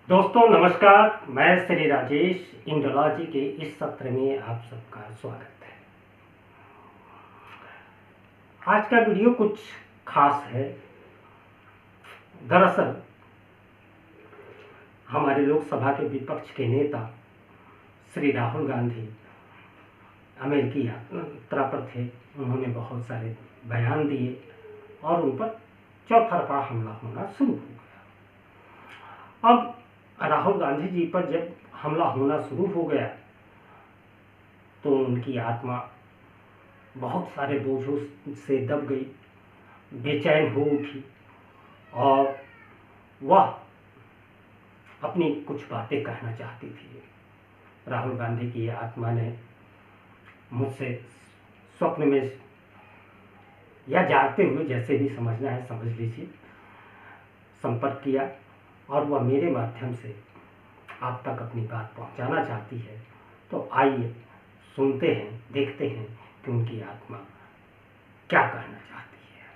दोस्तों नमस्कार, मैं श्री राजेश इंडोलॉजी के इस सत्र में आप सबका स्वागत है। आज का वीडियो कुछ खास है। दरअसल हमारे लोकसभा के विपक्ष के नेता श्री राहुल गांधी अमेरिकी यात्रा पर थे। उन्होंने बहुत सारे बयान दिए और उन पर चौतरफा हमला होना शुरू हो गया। अब राहुल गांधी जी पर जब हमला होना शुरू हो गया तो उनकी आत्मा बहुत सारे बोझों से दब गई, बेचैन हो उठी और वह अपनी कुछ बातें कहना चाहती थी। राहुल गांधी की आत्मा ने मुझसे स्वप्न में या जागते हुए, जैसे भी समझना है समझ लीजिए, संपर्क किया और वह मेरे माध्यम से आप तक अपनी बात पहुंचाना चाहती है। तो आइए सुनते हैं, देखते हैं कि उनकी आत्मा क्या कहना चाहती है।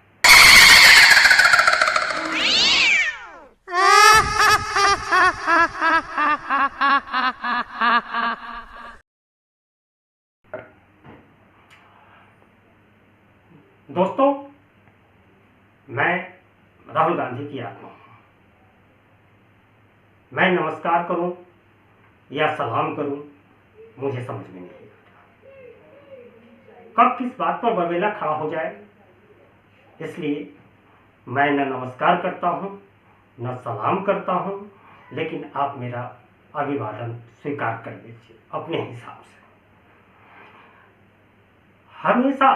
दोस्तों, मैं राहुल गांधी की आत्मा हूं। मैं नमस्कार करूं या सलाम करूं, मुझे समझ में नहीं आता। कब किस बात पर बबेला खड़ा हो जाए, इसलिए मैं न नमस्कार करता हूं न सलाम करता हूं, लेकिन आप मेरा अभिवादन स्वीकार कर लीजिए अपने हिसाब से। हमेशा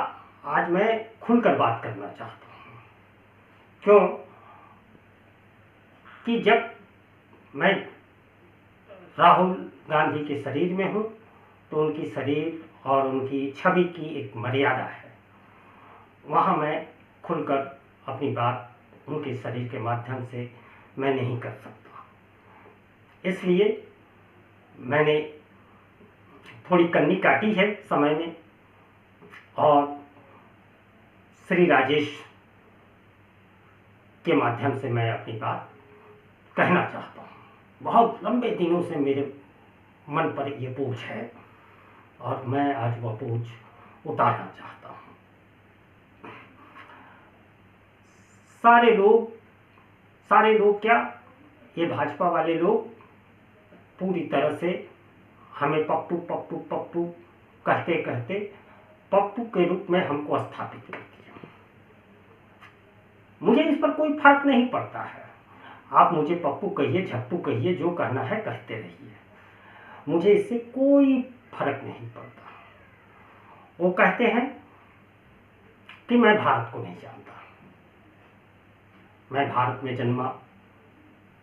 आज मैं खुलकर बात करना चाहता हूं, क्यों कि जब मैं राहुल गांधी के शरीर में हूं तो उनकी शरीर और उनकी छवि की एक मर्यादा है। वहां मैं खुलकर अपनी बात उनके शरीर के माध्यम से मैं नहीं कर सकता। इसलिए मैंने थोड़ी कन्नी काटी है समय में और श्री राजेश के माध्यम से मैं अपनी बात कहना चाहता हूँ। बहुत लंबे दिनों से मेरे मन पर यह बोझ है और मैं आज वह बोझ उतारना चाहता हूँ। सारे लोग क्या, ये भाजपा वाले लोग पूरी तरह से हमें पप्पू पप्पू पप्पू कहते कहते पप्पू के रूप में हमको स्थापित कर दिया। मुझे इस पर कोई फर्क नहीं पड़ता है। आप मुझे पप्पू कहिए, झप्पू कहिए, जो कहना है कहते रहिए, मुझे इससे कोई फर्क नहीं पड़ता। वो कहते हैं कि मैं भारत को नहीं जानता। मैं भारत में जन्मा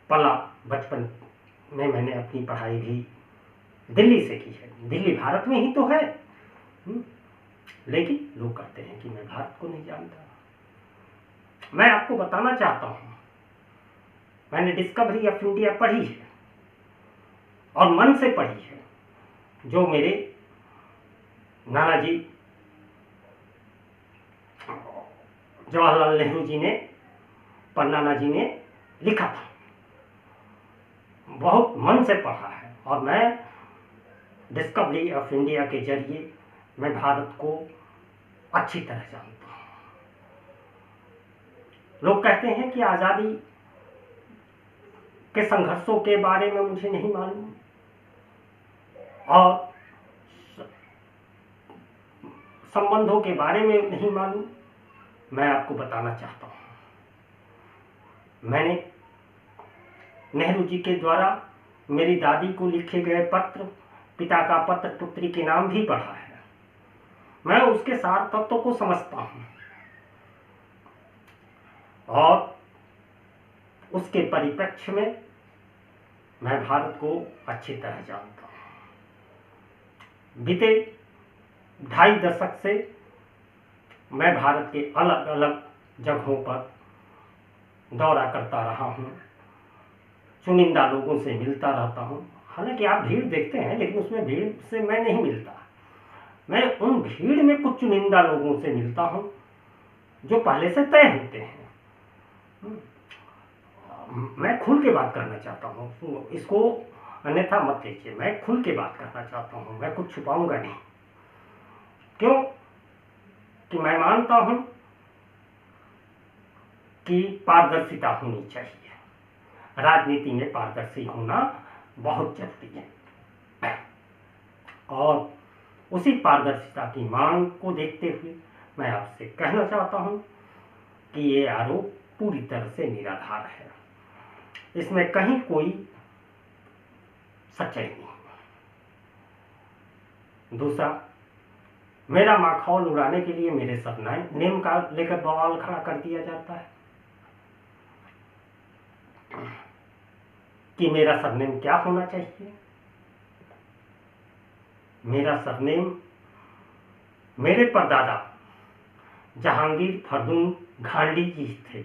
पला, बचपन में मैंने अपनी पढ़ाई भी दिल्ली से की है। दिल्ली भारत में ही तो है, लेकिन लोग कहते हैं कि मैं भारत को नहीं जानता। मैं आपको बताना चाहता हूं, मैंने डिस्कवरी ऑफ इंडिया पढ़ी है और मन से पढ़ी है, जो मेरे नाना जी जवाहरलाल नेहरू जी ने, पन्नाना जी ने लिखा था। बहुत मन से पढ़ा है और मैं डिस्कवरी ऑफ इंडिया के जरिए मैं भारत को अच्छी तरह जानता हूं। लोग कहते हैं कि आज़ादी के संघर्षों के बारे में मुझे नहीं मालूम और संबंधों के बारे में नहीं मालूम। मैं आपको बताना चाहता हूं, मैंने नेहरू जी के द्वारा मेरी दादी को लिखे गए पत्र, पिता का पत्र पुत्री के नाम भी पढ़ा है। मैं उसके सार तत्वों को समझता हूं और उसके परिप्रेक्ष्य में मैं भारत को अच्छी तरह जानता हूं। बीते 2.5 दशक से मैं भारत के अलग अलग जगहों पर दौरा करता रहा हूं, चुनिंदा लोगों से मिलता रहता हूं। हालांकि आप भीड़ देखते हैं, लेकिन उसमें भीड़ से मैं नहीं मिलता। मैं उन भीड़ में कुछ चुनिंदा लोगों से मिलता हूं जो पहले से तय होते हैं। मैं खुल के बात करना चाहता हूँ, इसको अन्यथा मत लीजिए। मैं खुल के बात करना चाहता हूँ, मैं कुछ छुपाऊंगा नहीं। क्यों कि मैं मानता हूँ कि पारदर्शिता होनी चाहिए। राजनीति में पारदर्शी होना बहुत जरूरी है। और उसी पारदर्शिता की मांग को देखते हुए मैं आपसे कहना चाहता हूँ कि ये आरोप पूरी तरह से निराधार है, इसमें कहीं कोई सच्चाई नहीं। दूसरा, मेरा माखौल उड़ाने के लिए मेरे सरनेम का लेकर बवाल खड़ा कर दिया जाता है कि मेरा सरनेम क्या होना चाहिए। मेरा सरनेम, मेरे परदादा जहांगीर फर्रुख गांधी जी थे,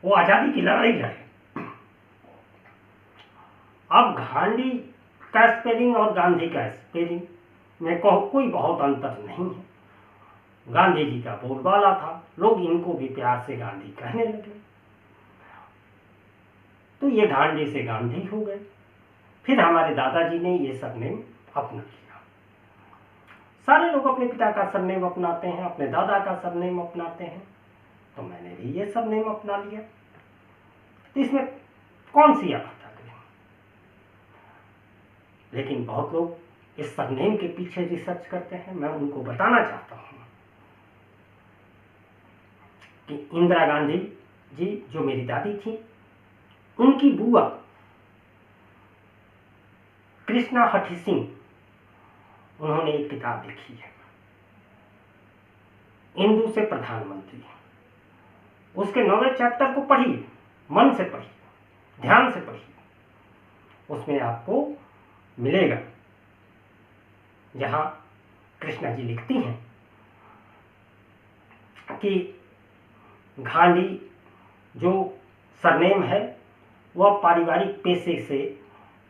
वो आजादी की लड़ाई लड़े। अब गांधी का स्पेलिंग और गांधी का स्पेलिंग में कोई बहुत अंतर नहीं है। गांधी जी का बोलबाला था, लोग इनको भी प्यार से गांधी कहने लगे, तो ये गांधी से गांधी हो गए। फिर हमारे दादाजी ने ये सरनेम अपना लिया। सारे लोग अपने पिता का सरनेम अपनाते हैं, अपने दादा का सरनेम अपनाते हैं, तो मैंने भी ये सरनेम अपना लिया। तो इसमें कौन सी आपत्ति है? लेकिन बहुत लोग इस सरनेम के पीछे रिसर्च करते हैं। मैं उनको बताना चाहता हूं कि इंदिरा गांधी जी जो मेरी दादी थी, उनकी बुआ कृष्णा हठी सिंह, उन्होंने एक किताब लिखी है, हिंदू से प्रधानमंत्री। उसके 9वें चैप्टर को पढ़िए, मन से पढ़िए, ध्यान से पढ़िए। उसमें आपको मिलेगा जहां कृष्णा जी लिखती हैं कि गांधी जो सरनेम है वह पारिवारिक पेशे से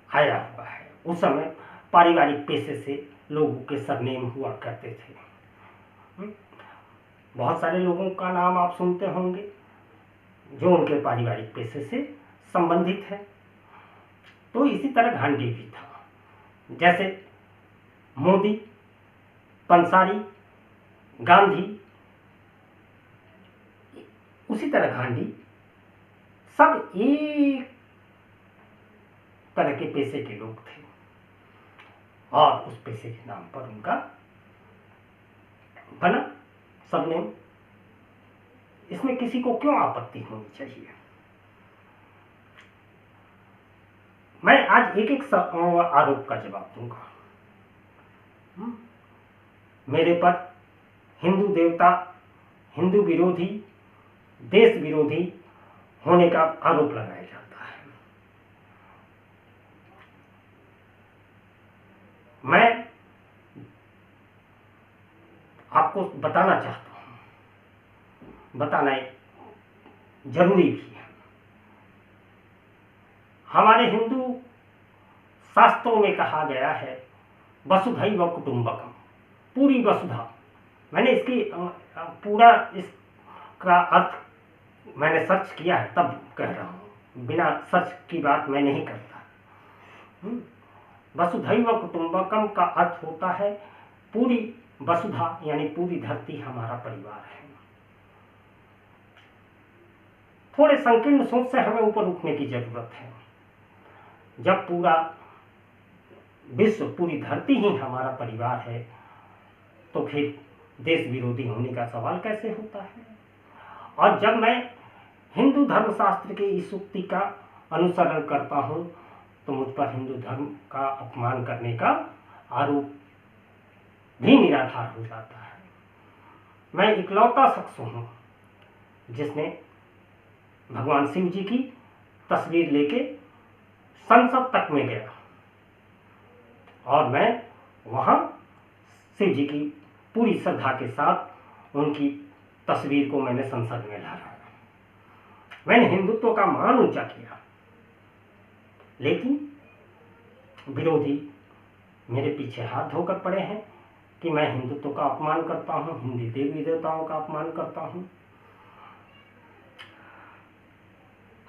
आया हुआ है। उस समय पारिवारिक पेशे से लोगों के सरनेम हुआ करते थे। बहुत सारे लोगों का नाम आप सुनते होंगे जो उनके पारिवारिक पेशे से संबंधित है। तो इसी तरह गांधी भी था। जैसे मोदी, पंसारी, गांधी, उसी तरह गांधी, सब एक तरह के पेशे के लोग थे और उस पेशे के नाम पर उनका बना सरनेम। इसमें किसी को क्यों आपत्ति होनी चाहिए? मैं आज एक एक आरोप का जवाब दूंगा। मेरे पर हिंदू देवता, हिंदू विरोधी, देश विरोधी होने का आरोप लगाया जाता है। मैं आपको बताना चाहता हूं, बताना जरूरी भी है। हमारे हिंदू शास्त्रों में कहा गया है वसुधैव कुटुंबकम, पूरी वसुधा। मैंने इसकी पूरा इसका अर्थ मैंने सर्च किया है, तब कह रहा हूं, बिना सर्च की बात मैं नहीं करता। वसुधैव कुटुंबकम का अर्थ होता है पूरी वसुधा, यानी पूरी धरती हमारा परिवार है। थोड़े संकीर्ण सोच से हमें ऊपर उठने की जरूरत है। जब पूरा विश्व, पूरी धरती ही हमारा परिवार है, तो फिर देश विरोधी होने का सवाल कैसे होता है? और जब मैं हिंदू धर्मशास्त्र के इस उक्ति का अनुसरण करता हूं, तो मुझ पर हिंदू धर्म का अपमान करने का आरोप भी निराधार हो जाता है। मैं इकलौता शख्स हूं जिसने भगवान शिव जी की तस्वीर लेके संसद तक में गया और मैं वहां शिव जी की पूरी श्रद्धा के साथ उनकी तस्वीर को मैंने संसद में लहराया। मैंने हिंदुत्व का मान ऊंचा किया, लेकिन विरोधी मेरे पीछे हाथ धोकर पड़े हैं कि मैं हिंदुत्व का अपमान करता हूं, हिंदी देवी देवताओं का अपमान करता हूं।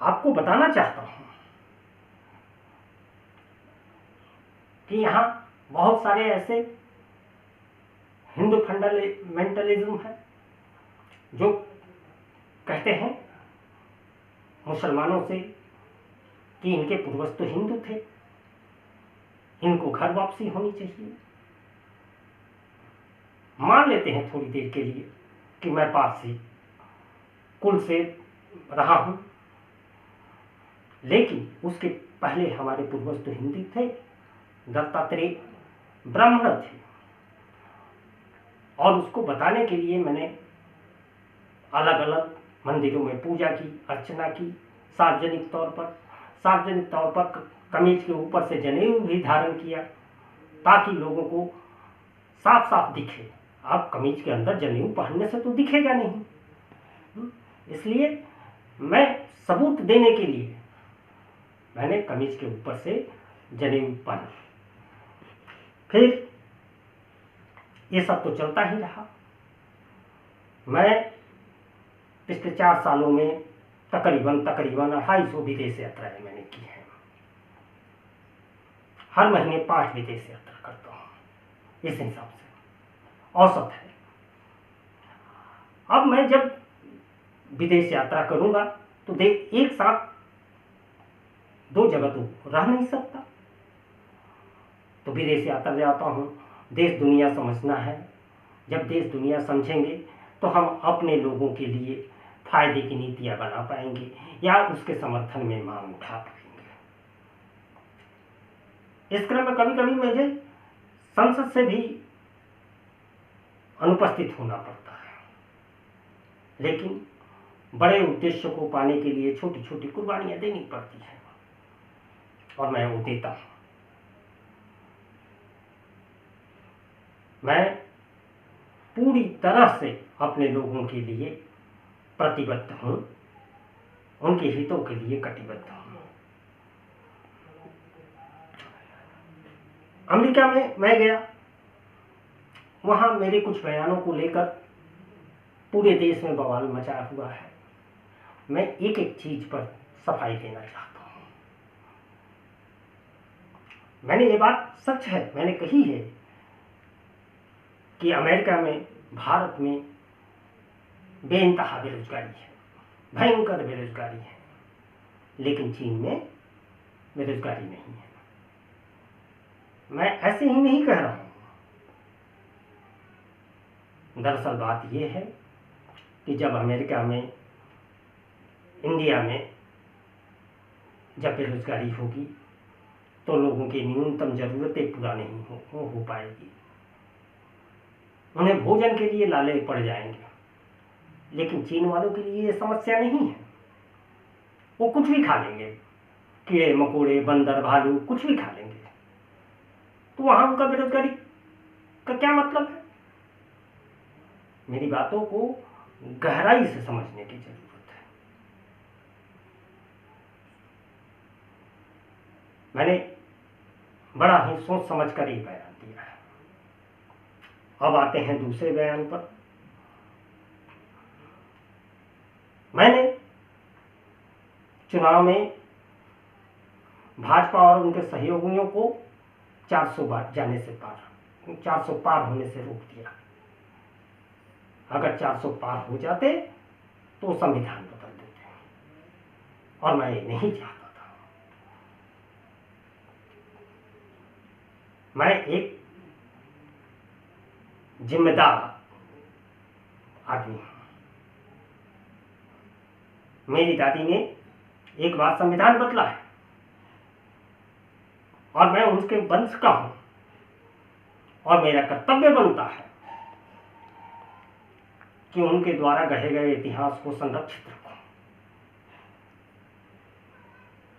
आपको बताना चाहता हूं कि यहाँ बहुत सारे ऐसे हिंदू फंडामेंटलिज्म है जो कहते हैं मुसलमानों से कि इनके पूर्वज तो हिंदू थे, इनको घर वापसी होनी चाहिए। मान लेते हैं थोड़ी देर के लिए कि मैं पारसी कुल से रहा हूं, लेकिन उसके पहले हमारे पूर्वज तो हिंदू थे, दत्तात्रेय ब्राह्मण थे। और उसको बताने के लिए मैंने अलग अलग मंदिरों में पूजा की, अर्चना की, सार्वजनिक तौर पर कमीज के ऊपर से जनेऊ भी धारण किया ताकि लोगों को साफ साफ दिखे। आप कमीज के अंदर जनेऊ पहनने से तो दिखेगा नहीं, इसलिए मैं सबूत देने के लिए मैंने कमीज के ऊपर से जनेऊ पहना। फिर ये सब तो चलता ही रहा। मैं पिछले 4 सालों में तकरीबन 250 विदेश यात्राएं मैंने की हैं। हर महीने 5 विदेश यात्रा करता हूं, इस हिसाब से औसत है। अब मैं जब विदेश यात्रा करूंगा तो एक साथ 2 जगह तो रह नहीं सकता, तो विदेश यात्रा जाता हूं। देश दुनिया समझना है। जब देश दुनिया समझेंगे तो हम अपने लोगों के लिए फायदे की नीतियां बना पाएंगे या उसके समर्थन में मांग उठा पाएंगे। इस क्रम में कभी कभी मुझे संसद से भी अनुपस्थित होना पड़ता है, लेकिन बड़े उद्देश्य को पाने के लिए छोटी छोटी कुर्बानियां देनी पड़ती हैं और मैं वो देता हूं। मैं पूरी तरह से अपने लोगों के लिए प्रतिबद्ध हूं, उनके हितों के लिए कटिबद्ध हूं। अमेरिका में मैं गया, वहां मेरे कुछ बयानों को लेकर पूरे देश में बवाल मचा हुआ है। मैं एक एक चीज पर सफाई देना चाहता हूं। मैंने ये बात सच है, मैंने कही है कि अमेरिका में, भारत में बेइंतहा बेरोजगारी है, भयंकर बेरोजगारी है, लेकिन चीन में बेरोजगारी नहीं है। मैं ऐसे ही नहीं कह रहा हूं। दरअसल बात यह है कि जब अमेरिका में, इंडिया में जब बेरोजगारी होगी तो लोगों की न्यूनतम जरूरतें पूरा नहीं हो पाएगी। उन्हें भोजन के लिए लाले पड़ जाएंगे, लेकिन चीन वालों के लिए ये समस्या नहीं है। वो कुछ भी खा लेंगे, कीड़े मकोड़े, बंदर, भालू, कुछ भी खा लेंगे। तो वहां उनका बेरोजगारी का क्या मतलब है? मेरी बातों को गहराई से समझने की जरूरत है। मैंने बड़ा ही सोच समझकर ये बयान दिया है। अब आते हैं दूसरे बयान पर। मैंने चुनाव में भाजपा और उनके सहयोगियों को 400 पार होने से रोक दिया। अगर 400 पार हो जाते तो संविधान बदल देते, और मैं ये नहीं चाहता था। मैं एक जिम्मेदार आदमी हूं। मेरी दादी ने एक बार संविधान बदला है और मैं उनके वंश का हूं, और मेरा कर्तव्य बनता है कि उनके द्वारा गढ़े गए इतिहास को संरक्षित रखूं,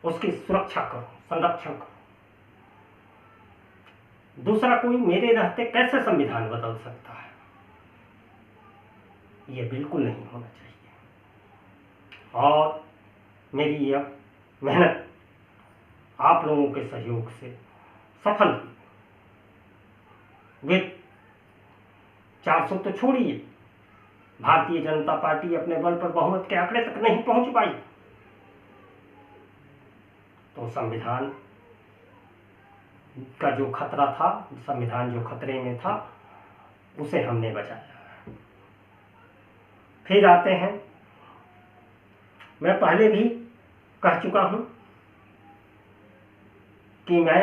उसकी सुरक्षा करूं, संरक्षण करूं। दूसरा कोई मेरे रहते कैसे संविधान बदल सकता है? यह बिल्कुल नहीं होना चाहिए। और मेरी यह मेहनत आप लोगों के सहयोग से सफल हुई। वे 400 तो छोड़िए, भारतीय जनता पार्टी अपने बल पर बहुमत के आंकड़े तक नहीं पहुंच पाई। तो संविधान का जो खतरा था, संविधान जो खतरे में था, उसे हमने बचाया। फिर आते हैं, मैं पहले भी कह चुका हूं कि मैं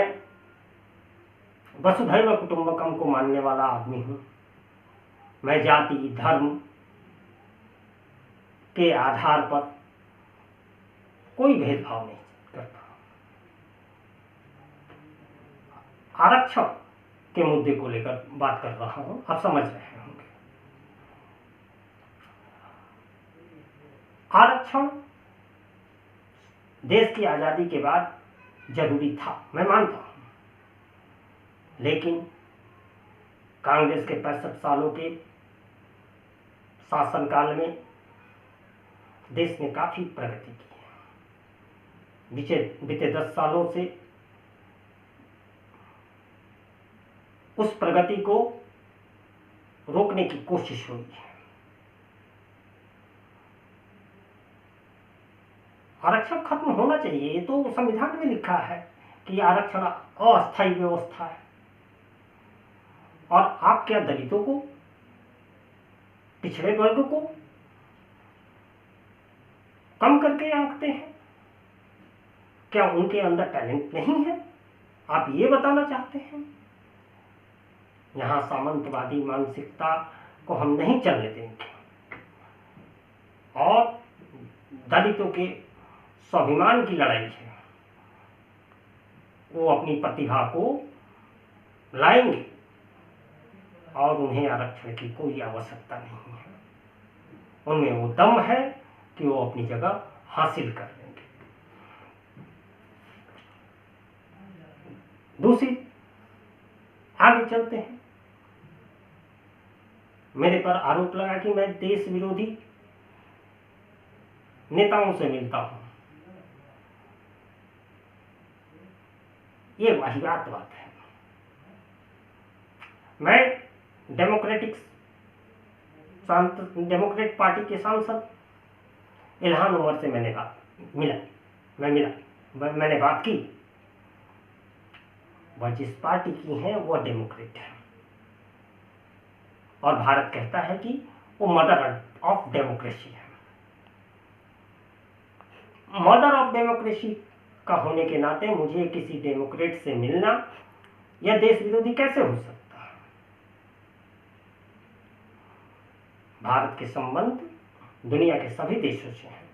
वसुधैव कुटुंबकम को मानने वाला आदमी हूं। मैं जाति धर्म के आधार पर कोई भेदभाव नहीं करता। आरक्षण के मुद्दे को लेकर बात कर रहा हूं, आप समझ रहे होंगे। आरक्षण देश की आजादी के बाद जरूरी था, मैं मानता हूं, लेकिन कांग्रेस के 65 सालों के शासनकाल में देश ने काफी प्रगति की है। बीते 10 सालों से उस प्रगति को रोकने की कोशिश हुई है। आरक्षण खत्म होना चाहिए, ये तो संविधान में लिखा है कि आरक्षण अस्थायी व्यवस्था है। और आप क्या दलितों को, पिछड़े वर्ग को कम करके आंकते हैं? क्या उनके अंदर टैलेंट नहीं है? आप ये बताना चाहते हैं? यहां सामंतवादी मानसिकता को हम नहीं चलने देंगे और दलितों के स्वाभिमान की लड़ाई है, वो अपनी प्रतिभा को लाएंगे और उन्हें आरक्षण की कोई आवश्यकता नहीं है। उनमें वो दम है कि वो अपनी जगह हासिल कर लेंगे। दूसरी, आगे चलते हैं। मेरे पर आरोप लगा कि मैं देश विरोधी नेताओं से मिलता हूं। ये वाहियात बात है। मैं डेमोक्रेट पार्टी के सांसद इल्हान उमर से मैंने बात की। वह जिस पार्टी की है वह डेमोक्रेट है और भारत कहता है कि वो मदर ऑफ डेमोक्रेसी है। मदर ऑफ डेमोक्रेसी का होने के नाते मुझे किसी डेमोक्रेट से मिलना यह देश विरोधी कैसे हो सकता है? भारत के संबंध दुनिया के सभी देशों से हैं।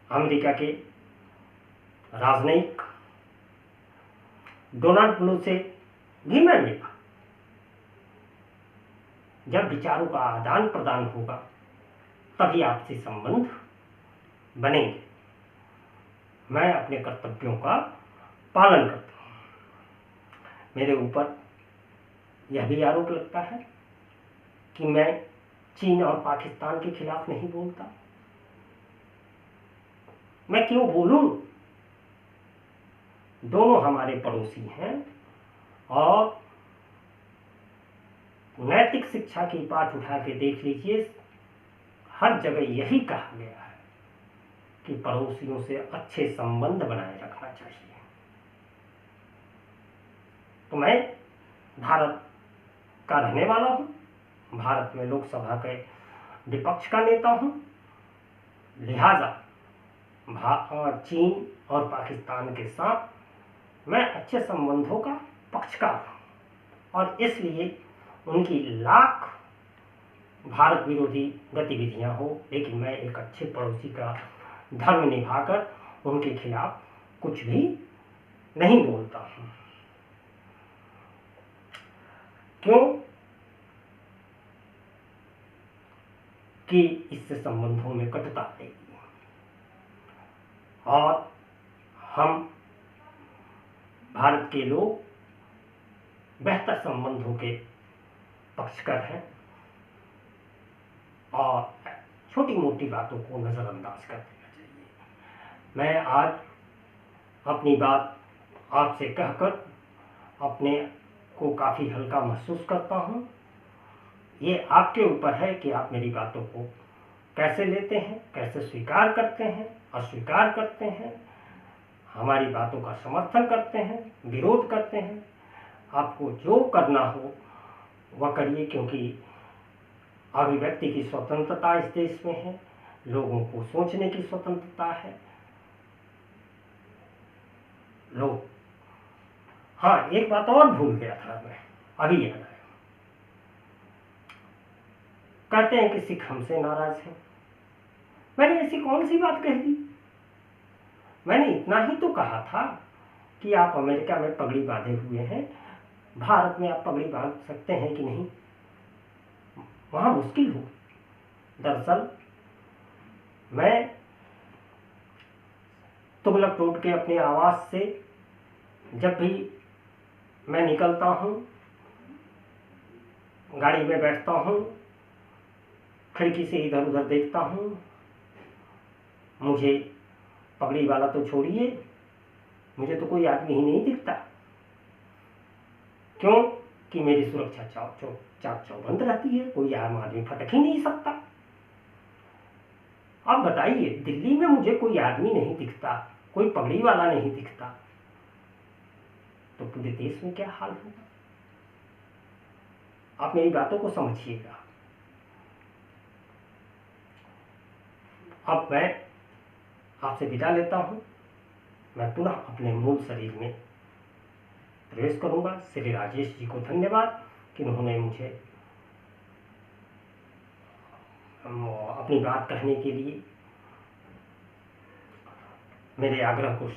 अमेरिका के राजनयिक डोनाल्ड ब्लू से भी मैं मिला। जब विचारों का आदान प्रदान होगा तभी आपसी संबंध बनेंगे। मैं अपने कर्तव्यों का पालन करता हूं। मेरे ऊपर यह भी आरोप लगता है कि मैं चीन और पाकिस्तान के खिलाफ नहीं बोलता। मैं क्यों बोलूं? दोनों हमारे पड़ोसी हैं और नैतिक शिक्षा की पाठ उठा के देख लीजिए, हर जगह यही कहा गया है कि पड़ोसियों से अच्छे संबंध बनाए रखना चाहिए। तो मैं भारत का रहने वाला हूं, भारत में लोकसभा के विपक्ष का नेता हूं, लिहाजा चीन और पाकिस्तान के साथ मैं अच्छे संबंधों का पक्षकार हूं और इसलिए उनकी लाख भारत विरोधी गतिविधियां हो, लेकिन मैं एक अच्छे पड़ोसी का धर्म निभाकर उनके खिलाफ कुछ भी नहीं बोलता हूं। क्यों? कि इससे संबंधों में कटुता आएगी और हम भारत के लोग बेहतर संबंधों के पक्षकार हैं और छोटी मोटी बातों को नजरअंदाज कर देना चाहिए। मैं आज अपनी बात आपसे कहकर अपने को काफी हल्का महसूस करता हूं। ये आपके ऊपर है कि आप मेरी बातों को कैसे लेते हैं, कैसे स्वीकार करते हैं। अस्वीकार करते हैं, हमारी बातों का समर्थन करते हैं, विरोध करते हैं। आपको जो करना हो वह करिए, क्योंकि अभिव्यक्ति की स्वतंत्रता इस देश में है, लोगों को सोचने की स्वतंत्रता है। लोग, हाँ, एक बात और भूल गया था मैं, अभी याद आया। कहते हैं कि सिख हमसे नाराज हैं। मैंने ऐसी कौन सी बात कह दी? मैंने इतना ही तो कहा था कि आप अमेरिका में पगड़ी बांधे हुए हैं, भारत में आप पगड़ी बांध सकते हैं कि नहीं, वहां मुश्किल हो। दरअसल मैं तुगलक रोड के अपने आवास से जब भी मैं निकलता हूँ, गाड़ी में बैठता हूँ, खिड़की से इधर उधर देखता हूँ, मुझे पगड़ी वाला तो छोड़िए, मुझे तो कोई आदमी ही नहीं दिखता। क्यों? कि मेरी सुरक्षा चाक चौबंद रहती है, कोई आम आदमी फटक ही नहीं सकता। अब बताइए, दिल्ली में मुझे कोई आदमी नहीं दिखता, कोई पगड़ी वाला नहीं दिखता, तो पूरे देश में क्या हाल होगा? आप मेरी बातों को समझिएगा। अब मैं आपसे विदा लेता हूं, मैं पुनः अपने मूल शरीर में प्रवेश करूंगा। श्री राजेश जी को धन्यवाद कि उन्होंने मुझे अपनी बात कहने के लिए मेरे आग्रह को